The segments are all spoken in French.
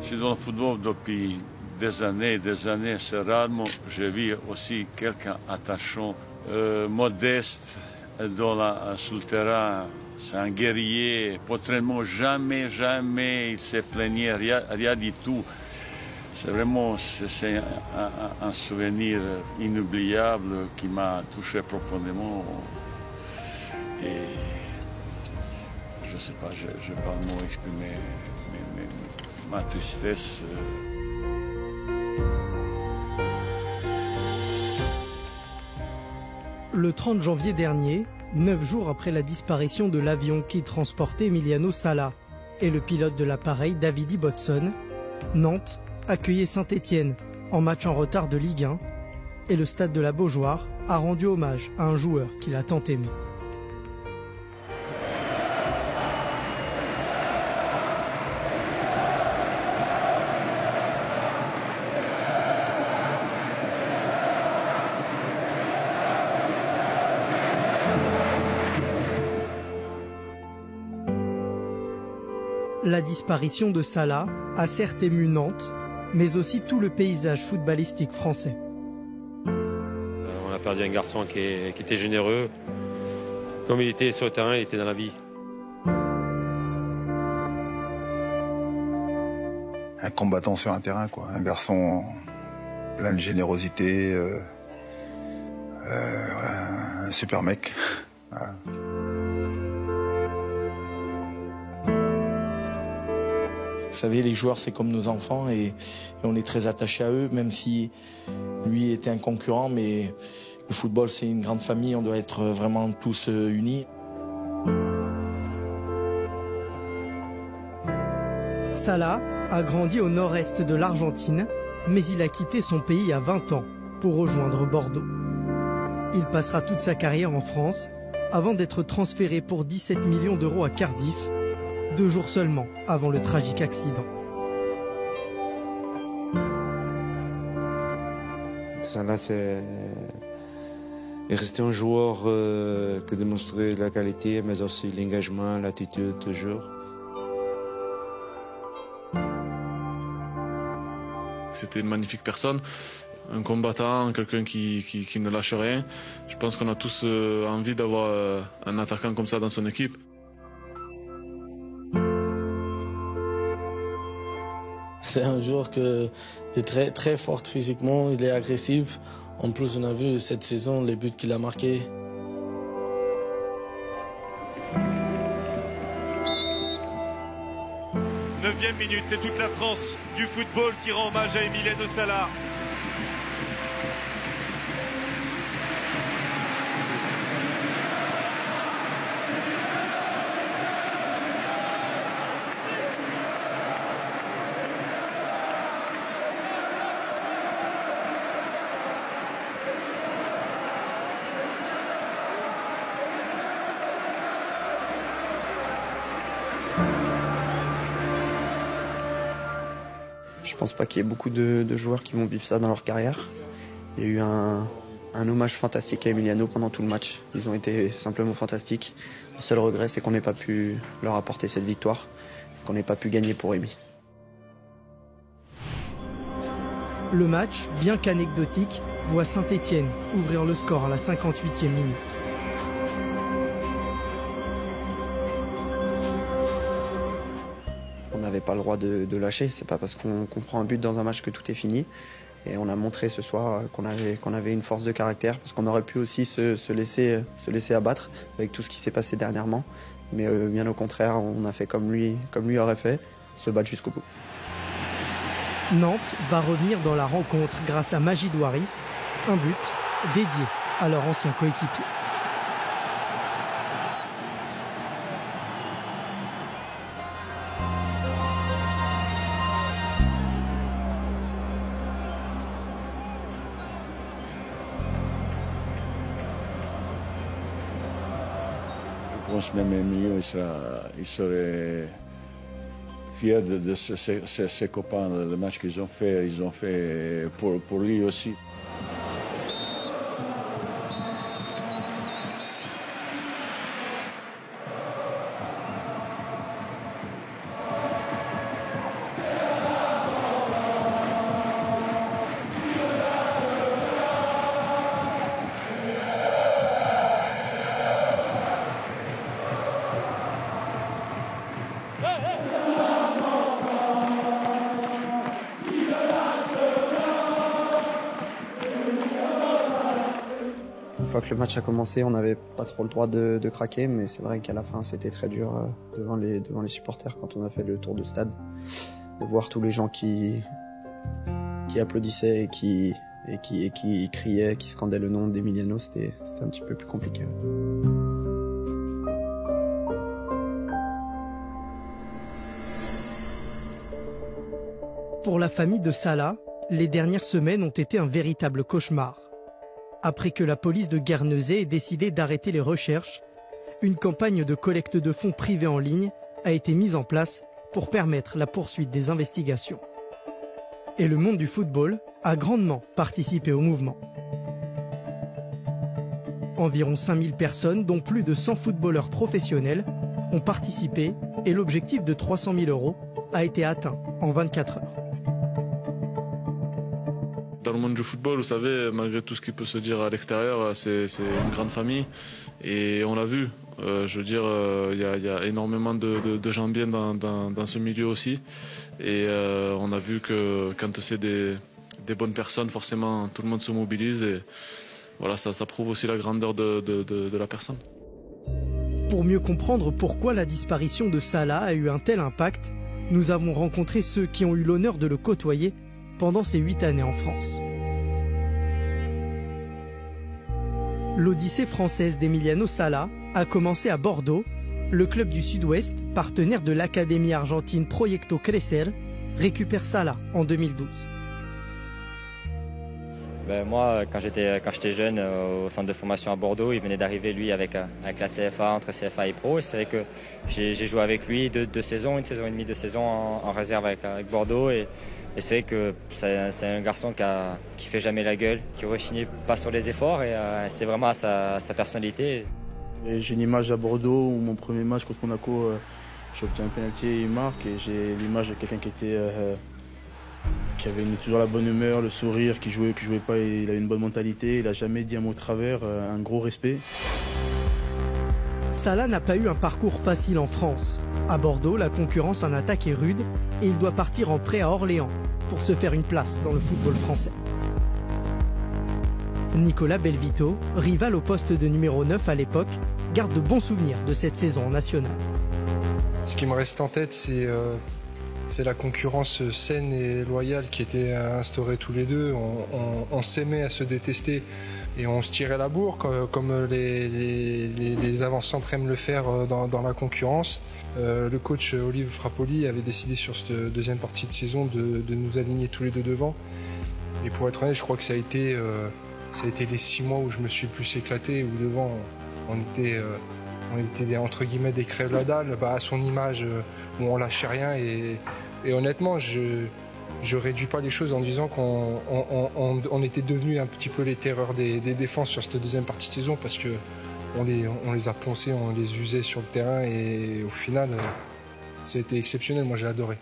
suis dans le football depuis des années, c'est rarement j'ai vu aussi quelqu'un attachant, modeste sur le terrain. C'est un guerrier, potentiellement jamais il s'est plaigné, rien du tout. C'est vraiment un souvenir inoubliable qui m'a touché profondément. Et je ne sais pas, je n'ai pas le mot exprimer ma tristesse. Le 30 janvier dernier, 9 jours après la disparition de l'avion qui transportait Emiliano Sala et le pilote de l'appareil Davidi Botson, Nantes accueillait Saint-Étienne en match en retard de Ligue 1 et le stade de la Beaujoire a rendu hommage à un joueur qu'il a tant aimé. La disparition de Salah a certes ému Nantes, mais aussi tout le paysage footballistique français. On a perdu un garçon qui était généreux. Comme il était sur le terrain, il était dans la vie. Un combattant sur un terrain, quoi. Un garçon plein de générosité, voilà, un super mec. Voilà. Vous savez, les joueurs, c'est comme nos enfants et on est très attachés à eux, même si lui était un concurrent. Mais le football, c'est une grande famille, on doit être vraiment tous unis. Salah a grandi au nord-est de l'Argentine, mais il a quitté son pays à 20 ans pour rejoindre Bordeaux. Il passera toute sa carrière en France avant d'être transféré pour 17 millions d'euros à Cardiff, 2 jours seulement avant le tragique accident. Salah, c'est resté un joueur qui démontrait la qualité, mais aussi l'engagement, l'attitude toujours. C'était une magnifique personne, un combattant, quelqu'un qui ne lâche rien. Je pense qu'on a tous envie d'avoir un attaquant comme ça dans son équipe. C'est un joueur qui est très, très fort physiquement, il est agressif. En plus, on a vu cette saison les buts qu'il a marqués. Neuvième minute, c'est toute la France du football qui rend hommage à Emiliano Sala. Je pense pas qu'il y ait beaucoup de joueurs qui vont vivre ça dans leur carrière. Il y a eu un hommage fantastique à Emiliano pendant tout le match. Ils ont été simplement fantastiques. Le seul regret, c'est qu'on n'ait pas pu leur apporter cette victoire, qu'on n'ait pas pu gagner pour Emi. Le match, bien qu'anecdotique, voit Saint-Étienne ouvrir le score à la 58e minute. On n'avait pas le droit de lâcher, c'est pas parce qu'on prend un but dans un match que tout est fini. Et on a montré ce soir qu'on avait une force de caractère, parce qu'on aurait pu aussi se laisser abattre avec tout ce qui s'est passé dernièrement. Mais bien au contraire, on a fait comme lui aurait fait, se battre jusqu'au bout. Nantes va revenir dans la rencontre grâce à Majid Waris, un but dédié à leur ancien coéquipier. Je pense même Emilio, il serait fier de ses copains, le match qu'ils ont fait pour lui aussi. fois que le match a commencé, on n'avait pas trop le droit de craquer, mais c'est vrai qu'à la fin, c'était très dur devant les supporters quand on a fait le tour du stade. De voir tous les gens qui applaudissaient et qui criaient, qui scandaient le nom d'Emiliano, c'était un petit peu plus compliqué. Pour la famille de Salah, les dernières semaines ont été un véritable cauchemar. Après que la police de Guernesey ait décidé d'arrêter les recherches, une campagne de collecte de fonds privés en ligne a été mise en place pour permettre la poursuite des investigations. Et le monde du football a grandement participé au mouvement. Environ 5000 personnes, dont plus de 100 footballeurs professionnels, ont participé et l'objectif de 300 000 € a été atteint en 24 heures. Dans le monde du football, vous savez, malgré tout ce qui peut se dire à l'extérieur, c'est une grande famille. Et on l'a vu. Je veux dire, il y a énormément de gens bien dans ce milieu aussi. Et on a vu que quand c'est des bonnes personnes, forcément, tout le monde se mobilise. Et voilà, ça prouve aussi la grandeur de la personne. Pour mieux comprendre pourquoi la disparition de Salah a eu un tel impact, nous avons rencontré ceux qui ont eu l'honneur de le côtoyer pendant ses 8 années en France. L'odyssée française d'Emiliano Sala a commencé à Bordeaux. Le club du Sud-Ouest, partenaire de l'académie argentine Proyecto Crecer, récupère Sala en 2012. Moi, quand j'étais jeune au centre de formation à Bordeaux, il venait d'arriver lui avec la CFA, entre CFA et Pro. C'est vrai que j'ai joué avec lui deux saisons, une saison et demie de saison en réserve avec Bordeaux. Et c'est vrai que c'est un garçon qui fait jamais la gueule, qui rechigne pas sur les efforts et c'est vraiment sa personnalité. J'ai une image à Bordeaux où mon premier match contre Monaco, j'obtiens un penalty et il marque. Et j'ai l'image de quelqu'un qui avait toujours la bonne humeur, le sourire, qui jouait pas, il avait une bonne mentalité, il n'a jamais dit un mot de travers, un gros respect. Salah n'a pas eu un parcours facile en France. À Bordeaux, la concurrence en attaque est rude et il doit partir en prêt à Orléans pour se faire une place dans le football français. Nicolas Belvito, rival au poste de numéro 9 à l'époque, garde de bons souvenirs de cette saison en nationale. Ce qui me reste en tête, c'est la concurrence saine et loyale qui était instaurée tous les deux. On s'aimait à se détester et on se tirait la bourre comme les avant-centres aiment le faire dans la concurrence. Le coach Olive Frappoli avait décidé sur cette deuxième partie de saison de nous aligner tous les deux devant. Et pour être honnête, je crois que ça a été les 6 mois où je me suis le plus éclaté, où devant on était entre guillemets des crèves la dalle, à son image où on lâchait rien et honnêtement je réduis pas les choses en disant qu'on était devenus un petit peu les terreurs des défenses sur cette deuxième partie de saison parce que on les a poncés, on les usait sur le terrain et au final ça a été exceptionnel, moi j'ai adoré.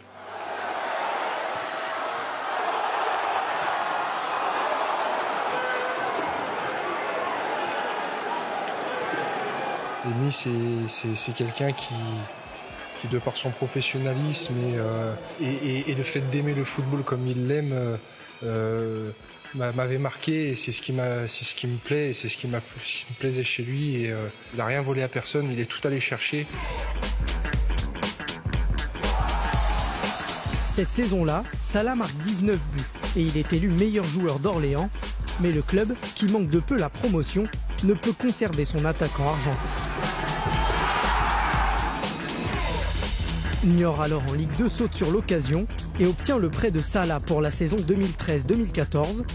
Emi, c'est quelqu'un qui, de par son professionnalisme et le fait d'aimer le football comme il l'aime, m'avait marqué et c'est ce qui me plaît et c'est ce qui me plaisait chez lui. Et, il n'a rien volé à personne, il est tout allé chercher. Cette saison-là, Salah marque 19 buts et il est élu meilleur joueur d'Orléans. Mais le club, qui manque de peu la promotion, ne peut conserver son attaquant argentin. Niort alors en Ligue 2 saute sur l'occasion et obtient le prêt de Salah pour la saison 2013-2014.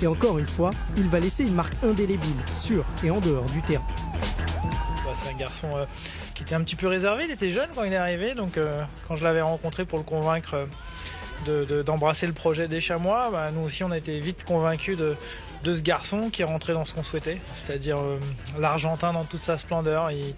Et encore une fois, il va laisser une marque indélébile sur et en dehors du terrain. C'est un garçon qui était un petit peu réservé, il était jeune quand il est arrivé, donc quand je l'avais rencontré pour le convaincre d'embrasser le projet des Chamois, nous aussi on a été vite convaincus de ce garçon qui est rentré dans ce qu'on souhaitait, c'est-à-dire l'Argentin dans toute sa splendeur. Il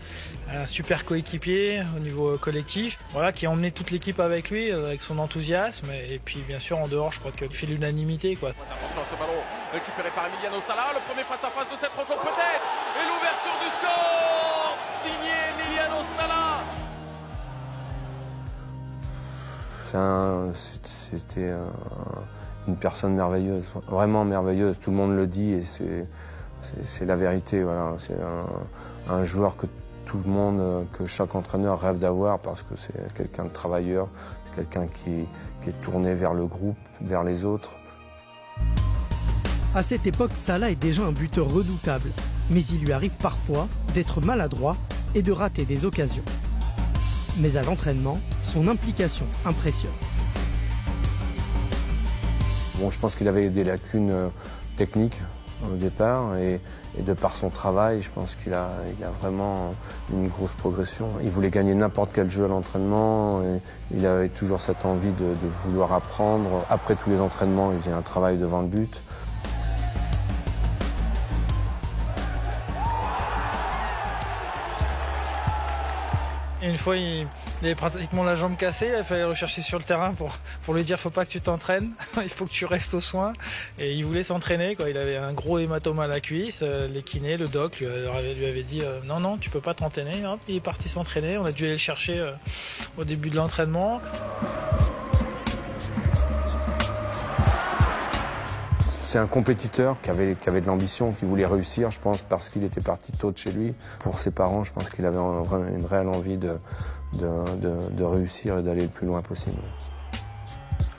a un super coéquipier au niveau collectif, voilà, qui a emmené toute l'équipe avec lui, avec son enthousiasme, et puis bien sûr en dehors je crois qu'il fait l'unanimité, quoi. Attention à ce ballon récupéré par Emiliano Sala, le premier face-à-face de cette rencontre peut-être, et l'ouverture du score, signé Emiliano Sala. C'était une personne merveilleuse, vraiment merveilleuse, tout le monde le dit et C'est la vérité, voilà. C'est un joueur que tout le monde, que chaque entraîneur rêve d'avoir parce que c'est quelqu'un de travailleur, c'est quelqu'un qui est tourné vers le groupe, vers les autres. À cette époque, Salah est déjà un buteur redoutable, mais il lui arrive parfois d'être maladroit et de rater des occasions. Mais à l'entraînement, son implication impressionne. Bon, je pense qu'il avait des lacunes techniques au départ et de par son travail, je pense qu'il a vraiment une grosse progression. Il voulait gagner n'importe quel jeu à l'entraînement, il avait toujours cette envie de vouloir apprendre. Après tous les entraînements, il faisait un travail devant le but. Et une fois, il avait pratiquement la jambe cassée, il fallait le rechercher sur le terrain pour lui dire faut pas que tu t'entraînes, il faut que tu restes aux soins. Et il voulait s'entraîner, quoi. Il avait un gros hématome à la cuisse, les kinés, le doc lui avait dit non, tu peux pas t'entraîner. Il est parti s'entraîner, on a dû aller le chercher au début de l'entraînement. C'est un compétiteur qui avait de l'ambition, qui voulait réussir, je pense, parce qu'il était parti tôt de chez lui. Pour ses parents, je pense qu'il avait une réelle envie de réussir et d'aller le plus loin possible.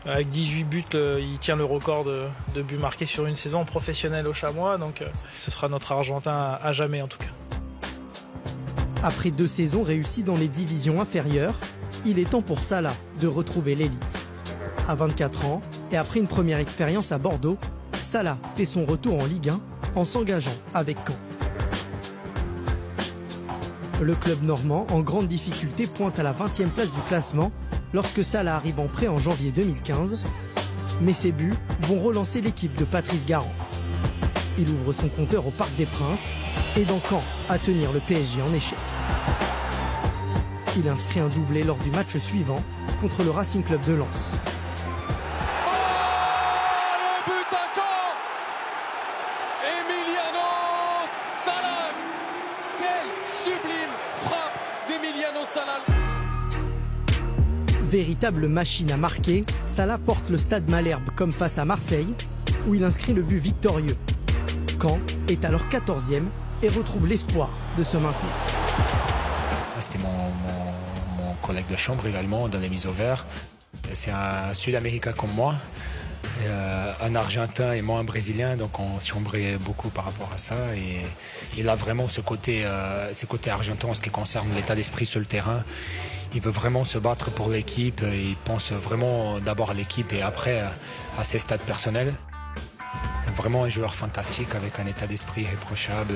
Avec 18 buts, il tient le record de buts marqués sur une saison professionnelle au Chamois, donc ce sera notre Argentin à jamais en tout cas. Après 2 saisons réussies dans les divisions inférieures, il est temps pour Salah de retrouver l'élite. À 24 ans, et après une première expérience à Bordeaux, Salah fait son retour en Ligue 1 en s'engageant avec Caen. Le club normand, en grande difficulté, pointe à la 20e place du classement lorsque Salah arrive en prêt en janvier 2015. Mais ses buts vont relancer l'équipe de Patrice Garand. Il ouvre son compteur au Parc des Princes, aidant Caen à tenir le PSG en échec. Il inscrit un doublé lors du match suivant contre le Racing Club de Lens. Véritable machine à marquer, Salah porte le stade Malherbe comme face à Marseille, où il inscrit le but victorieux. Caen est alors 14e et retrouve l'espoir de se maintenir. C'était mon collègue de chambre également dans les mises au vert. C'est un Sud-Américain comme moi, un Argentin et moi un Brésilien, donc on s'y chambrait beaucoup par rapport à ça. Et il a vraiment ce côté argentin en ce qui concerne l'état d'esprit sur le terrain. Il veut vraiment se battre pour l'équipe, il pense vraiment d'abord à l'équipe et après à ses stats personnels. Vraiment un joueur fantastique avec un état d'esprit irréprochable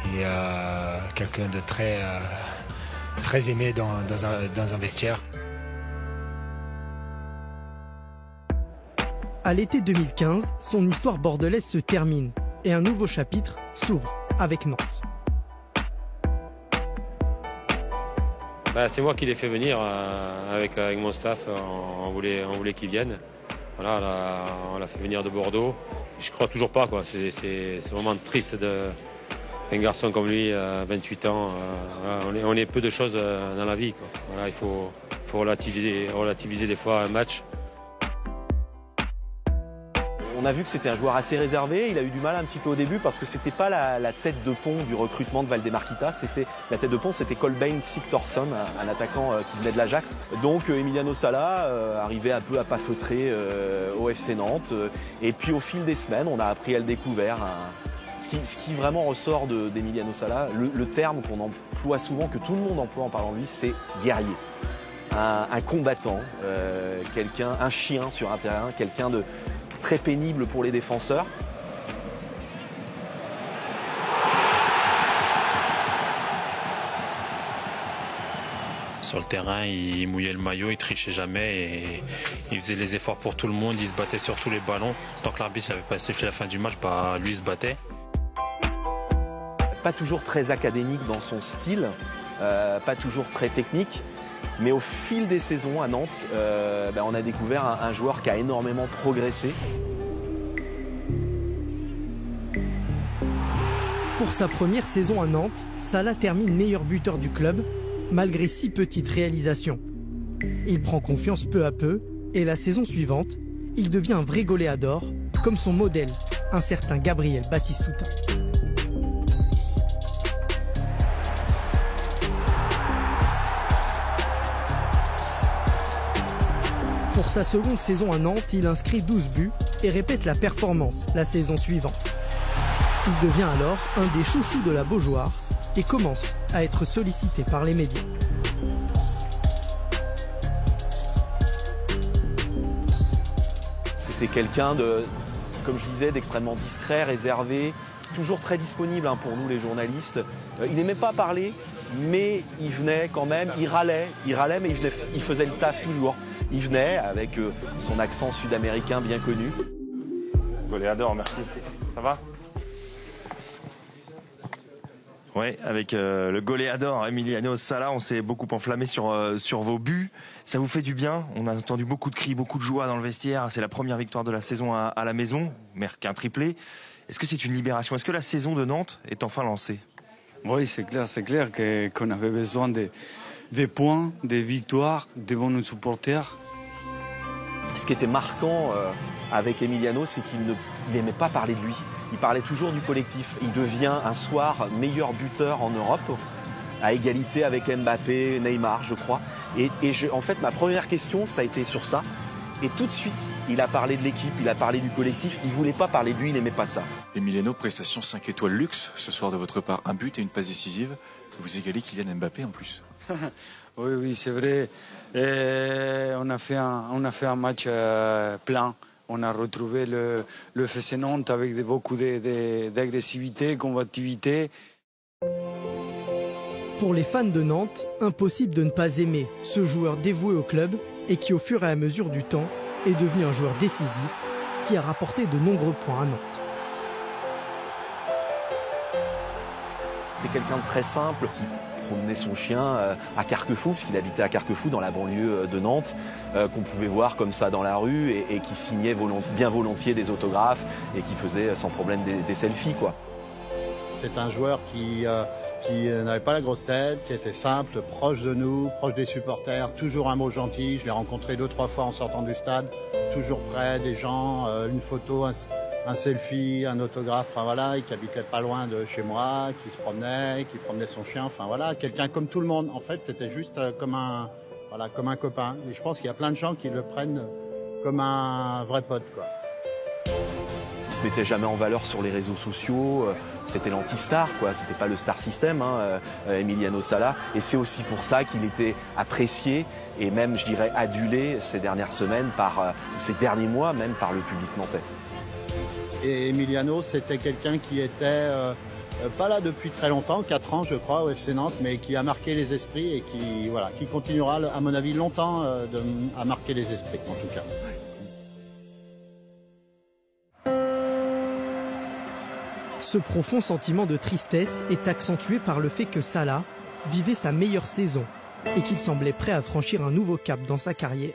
et quelqu'un de très aimé dans un vestiaire. À l'été 2015, son histoire bordelaise se termine et un nouveau chapitre s'ouvre avec Nantes. C'est moi qui l'ai fait venir avec mon staff, on voulait qu'il vienne. Voilà, on l'a fait venir de Bordeaux. Je crois toujours pas, quoi. C'est vraiment triste un garçon comme lui, 28 ans. On est peu de choses dans la vie, quoi. Voilà, il faut relativiser des fois un match. On a vu que c'était un joueur assez réservé, il a eu du mal un petit peu au début parce que c'était pas la tête de pont du recrutement de Valdemarquita, la tête de pont c'était Kolbeinn Sigthorsson, un attaquant qui venait de l'Ajax. Donc Emiliano Sala arrivait un peu à pas feutrer au FC Nantes et puis au fil des semaines on a appris à le découvrir. Ce qui vraiment ressort d'Emiliano Sala, le terme qu'on emploie souvent, que tout le monde emploie en parlant de lui, c'est guerrier. Un combattant, un chien sur un terrain, quelqu'un de très pénible pour les défenseurs. Sur le terrain, il mouillait le maillot, il trichait jamais et il faisait les efforts pour tout le monde, il se battait sur tous les ballons. Tant que l'arbitre n'avait pas sifflé la fin du match, lui il se battait. Pas toujours très académique dans son style, pas toujours très technique. Mais au fil des saisons à Nantes, on a découvert un joueur qui a énormément progressé. Pour sa première saison à Nantes, Salah termine meilleur buteur du club, malgré 6 petites réalisations. Il prend confiance peu à peu, et la saison suivante, il devient un vrai goléador, comme son modèle, un certain Gabriel Batistuta. Pour sa seconde saison à Nantes, il inscrit 12 buts et répète la performance la saison suivante. Il devient alors un des chouchous de la Beaujoire et commence à être sollicité par les médias. C'était quelqu'un de, comme je disais, d'extrêmement discret, réservé, toujours très disponible pour nous les journalistes. Il n'aimait pas parler, mais il venait quand même, il râlait mais il faisait le taf toujours. Il venait avec son accent sud-américain bien connu. Goléador, merci. Ça va? Ouais, avec le goléador Emiliano Sala, on s'est beaucoup enflammé sur vos buts. Ça vous fait du bien? On a entendu beaucoup de cris, beaucoup de joie dans le vestiaire. C'est la première victoire de la saison à la maison, marqué un triplé. Est-ce que c'est une libération? Est-ce que la saison de Nantes est enfin lancée? Oui, c'est clair qu'on avait besoin des points, des victoires devant nos supporters. Ce qui était marquant avec Emiliano, c'est qu'il n'aimait pas parler de lui. Il parlait toujours du collectif. Il devient un soir meilleur buteur en Europe, à égalité avec Mbappé, Neymar, je crois. En fait, ma première question, ça a été sur ça. Et tout de suite, il a parlé de l'équipe, il a parlé du collectif. Il ne voulait pas parler de lui, il n'aimait pas ça. Emiliano, prestation 5 étoiles luxe. Ce soir, de votre part, un but et une passe décisive. Vous égalez Kylian Mbappé en plus. Oui, c'est vrai. Et on a fait un match plein. On a retrouvé le FC Nantes avec beaucoup d'agressivité, combativité. Pour les fans de Nantes, impossible de ne pas aimer ce joueur dévoué au club et qui, au fur et à mesure du temps, est devenu un joueur décisif qui a rapporté de nombreux points à Nantes. C'était quelqu'un de très simple qui promenait son chien à Carquefou, parce qu'il habitait à Carquefou, dans la banlieue de Nantes, qu'on pouvait voir comme ça dans la rue et qui signait bien volontiers des autographes et qui faisait sans problème des selfies, quoi. C'est un joueur qui n'avait pas la grosse tête, qui était simple, proche de nous, proche des supporters, toujours un mot gentil. Je l'ai rencontré 2-3 fois en sortant du stade, toujours près des gens, une photo, un selfie, un autographe, enfin voilà, qui habitait pas loin de chez moi, qui se promenait, qui promenait son chien, enfin voilà, quelqu'un comme tout le monde. En fait, c'était juste comme un copain. Et je pense qu'il y a plein de gens qui le prennent comme un vrai pote, quoi. Il se mettait jamais en valeur sur les réseaux sociaux. C'était l'anti-star, quoi. C'était pas le star system, Emiliano Sala. Et c'est aussi pour ça qu'il était apprécié et même, je dirais, adulé ces dernières semaines, ces derniers mois, même par le public nantais. Et Emiliano, c'était quelqu'un qui était pas là depuis très longtemps, 4 ans je crois au FC Nantes, mais qui a marqué les esprits et qui continuera à mon avis longtemps à marquer les esprits en tout cas. Ce profond sentiment de tristesse est accentué par le fait que Salah vivait sa meilleure saison et qu'il semblait prêt à franchir un nouveau cap dans sa carrière.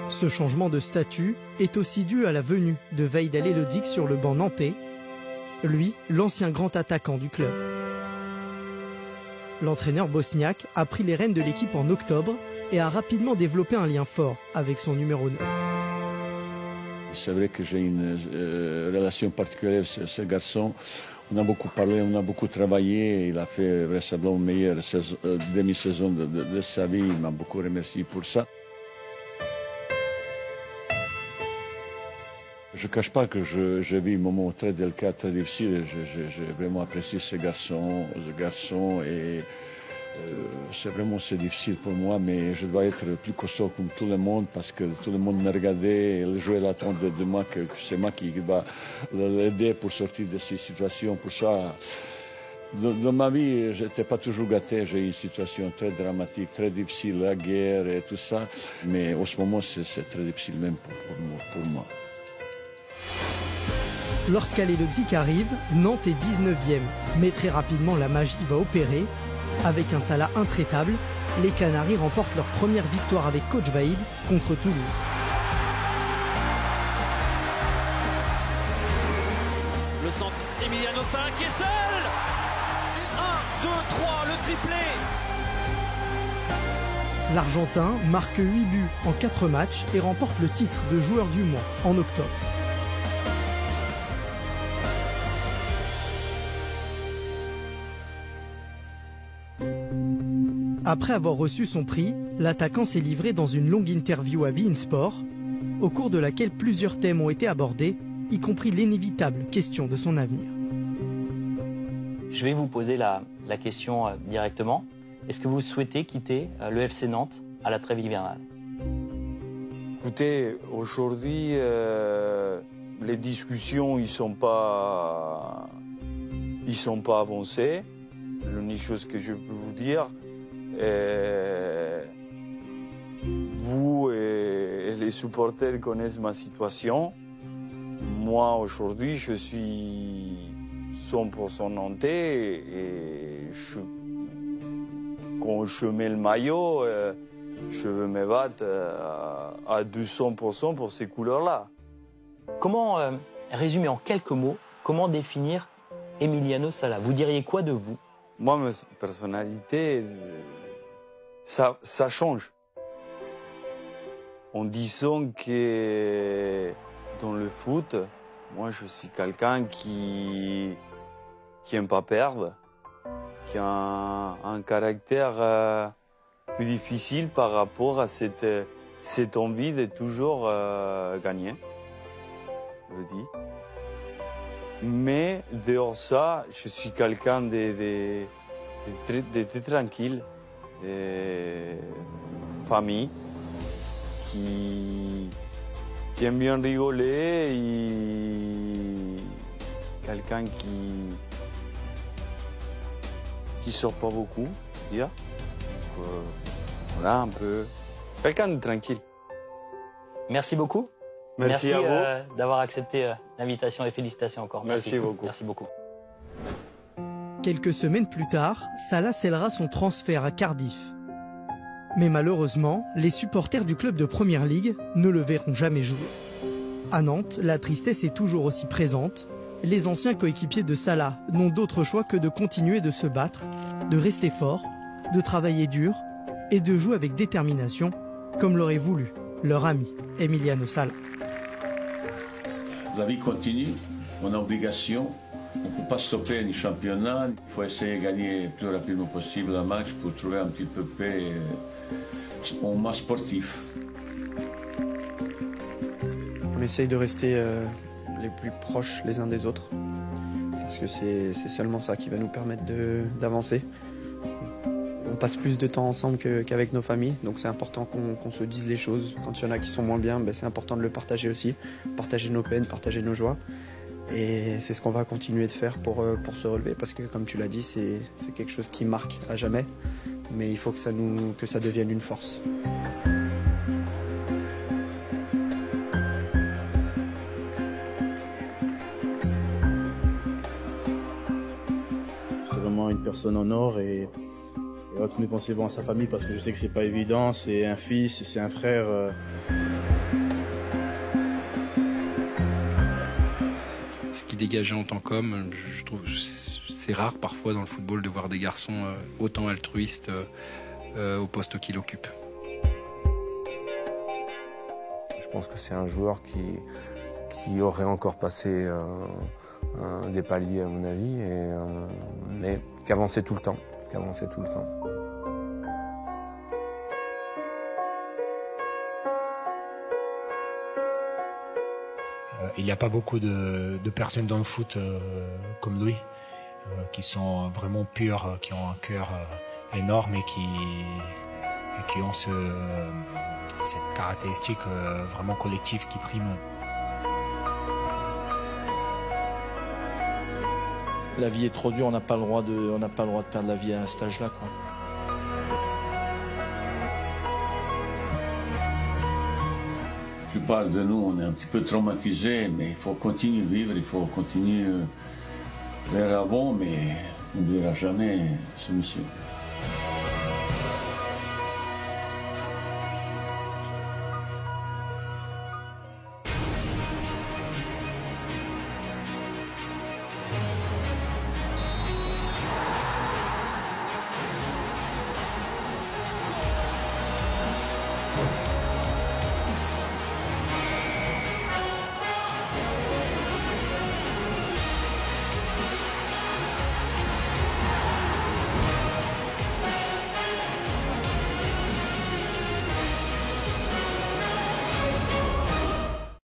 Ce changement de statut est aussi dû à la venue de Vahid Halilhodžić sur le banc nantais, lui, l'ancien grand attaquant du club. L'entraîneur bosniaque a pris les rênes de l'équipe en octobre et a rapidement développé un lien fort avec son numéro 9. C'est vrai que j'ai une relation particulière avec ce garçon. On a beaucoup parlé, on a beaucoup travaillé. Il a fait vraisemblablement une meilleure demi-saison de sa vie. Il m'a beaucoup remercié pour ça. Je ne cache pas que j'ai vu un moment très délicat, très difficile. J'ai vraiment apprécié ce garçon et c'est difficile pour moi, mais je dois être plus costaud comme tout le monde parce que tout le monde me regardait et le joueur attend de moi que c'est moi qui va l'aider pour sortir de ces situations. Pour ça, dans ma vie, je n'étais pas toujours gâté. J'ai eu une situation très dramatique, très difficile, la guerre et tout ça. Mais en ce moment, c'est très difficile même pour moi. Lorsqu'Halilhodžić arrive, Nantes est 19e, mais très rapidement la magie va opérer. Avec un Salah intraitable, les Canaries remportent leur première victoire avec coach Vahid contre Toulouse. Le centre, Emiliano Sala qui est seul. 1, 2, 3, le triplé. l'Argentin marque 8 buts en 4 matchs et remporte le titre de joueur du mois en octobre. Après avoir reçu son prix, l'attaquant s'est livré dans une longue interview à beIN Sport, au cours de laquelle plusieurs thèmes ont été abordés, y compris l'inévitable question de son avenir. Je vais vous poser la question directement. Est-ce que vous souhaitez quitter le FC Nantes à la trêve hivernale? Écoutez, aujourd'hui, les discussions, ils sont pas avancées. L'unique chose que je peux vous dire, vous et les supporters connaissent ma situation. Moi, aujourd'hui, je suis 100% nantais et quand je mets le maillot, je veux me battre à 200% pour ces couleurs-là. Comment résumer en quelques mots, comment définir Emiliano Sala? Vous diriez quoi de vous? Moi, ma personnalité, ça change. En disant que dans le foot, moi je suis quelqu'un qui n'aime pas perdre, qui a un caractère plus difficile par rapport à cette envie de toujours gagner, je le dis. Mais dehors ça, je suis quelqu'un de très tranquille, de famille, qui aime bien rigoler et quelqu'un qui sort pas beaucoup, dire. Voilà, un peu quelqu'un de tranquille. Merci beaucoup. Merci à vous d'avoir accepté l'invitation et félicitations encore. Merci beaucoup. Merci beaucoup. Quelques semaines plus tard, Sala scellera son transfert à Cardiff. Mais malheureusement, les supporters du club de Première Ligue ne le verront jamais jouer. À Nantes, la tristesse est toujours aussi présente. Les anciens coéquipiers de Sala n'ont d'autre choix que de continuer de se battre, de rester forts, de travailler dur et de jouer avec détermination, comme l'aurait voulu leur ami Emiliano Sala. La vie continue, on a obligation, on ne peut pas stopper le championnat, il faut essayer de gagner le plus rapidement possible un match pour trouver un petit peu de paix au match sportif. On essaye de rester les plus proches les uns des autres, parce que c'est seulement ça qui va nous permettre d'avancer. On passe plus de temps ensemble qu'avec nos familles, donc c'est important qu'on se dise les choses. Quand il y en a qui sont moins bien, c'est important de le partager aussi, partager nos peines, partager nos joies. Et c'est ce qu'on va continuer de faire pour se relever, parce que comme tu l'as dit, c'est quelque chose qui marque à jamais, mais il faut que ça devienne une force. C'est vraiment une personne en or et toutes mes pensées vont à sa famille parce que je sais que c'est pas évident, c'est un fils, c'est un frère. Ce qui dégageait en tant qu'homme, je trouve c'est rare parfois dans le football de voir des garçons autant altruistes au poste qu'il occupe. Je pense que c'est un joueur qui aurait encore passé des paliers à mon avis, mais qui avançait tout le temps. Il n'y a pas beaucoup de personnes dans le foot comme lui, qui sont vraiment pures, qui ont un cœur énorme et qui ont cette caractéristique vraiment collective qui prime. La vie est trop dure, on n'a pas le droit de perdre la vie à cet âge-là, quoi. Tu parles de nous, on est un petit peu traumatisés, mais il faut continuer de vivre, il faut continuer vers avant, mais on n'oubliera jamais ce monsieur.